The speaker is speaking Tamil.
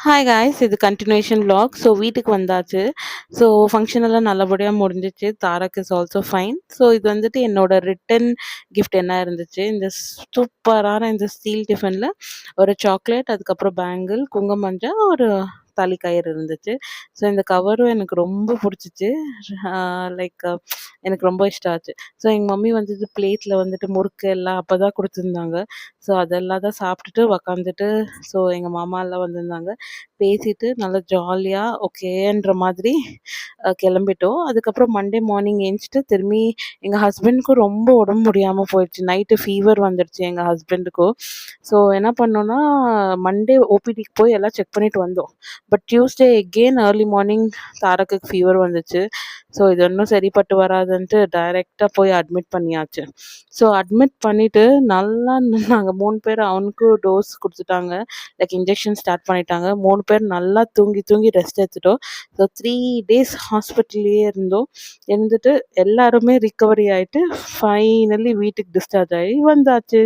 ஹாய் காய்ஸ், இது கன்டினியூஷன் vlog. ஸோ வீட்டுக்கு வந்தாச்சு. ஸோ ஃபங்க்ஷன் எல்லாம் நல்லபடியாக முடிஞ்சிச்சு. Tarak is also fine. So இது வந்துட்டு என்னோட ரிட்டன் கிஃப்ட் என்ன இருந்துச்சு, இந்த சூப்பரான இந்த ஸ்டீல் டிஃபனில் ஒரு சாக்லேட், அதுக்கப்புறம் பேங்கிள், குங்குமஞ்சா, ஒரு தாலி கயிறு இருந்துச்சு. ஸோ இந்த கவரும் எனக்கு ரொம்ப பிடிச்சிச்சு. லைக் எனக்கு ரொம்ப இஷ்டம் ஆச்சு. ஸோ எங்கள் மம்மி வந்துட்டு பிளேட்டில் வந்துட்டு முறுக்கு எல்லாம் அப்போ தான் கொடுத்துருந்தாங்க. ஸோ அதெல்லாம் தான் சாப்பிட்டுட்டு உக்காந்துட்டு, ஸோ எங்கள் மாமாலாம் வந்திருந்தாங்க. பேசிட்டு நல்லா ஜாலியாக ஓகேன்ற மாதிரி கிளம்பிட்டோம். அதுக்கப்புறம் மண்டே மார்னிங் ஏஞ்சிட்டு திரும்பி எங்கள் ஹஸ்பண்டுக்கும் ரொம்ப உடம்பு முடியாமல் போயிடுச்சு. நைட்டு ஃபீவர் வந்துடுச்சு எங்கள் ஹஸ்பண்டுக்கும். ஸோ என்ன பண்ணோன்னா, மண்டே ஓபிடிக்கு போய் எல்லாம் செக் பண்ணிட்டு வந்தோம். But Tuesday again early morning தாரக்குக்கு ஃபீவர் வந்துச்சு. ஸோ இது இன்னும் சரிப்பட்டு வராதுன்ட்டு டைரெக்டாக போய் அட்மிட் பண்ணியாச்சு. ஸோ அட்மிட் பண்ணிவிட்டு நல்லா நாங்கள் 3 பேர் அவனுக்கும் டோஸ் கொடுத்துட்டாங்க. லைக் இன்ஜெக்ஷன் ஸ்டார்ட் பண்ணிட்டாங்க. 3 பேர் நல்லா தூங்கி தூங்கி ரெஸ்ட் எடுத்துட்டோம். ஸோ 3 டேஸ் ஹாஸ்பிட்டல்லையே இருந்தோம். இருந்துட்டு எல்லாருமே ரிக்கவரி ஆகிட்டு ஃபைனலி வீட்டுக்கு டிஸ்சார்ஜ் ஆகி வந்தாச்சு.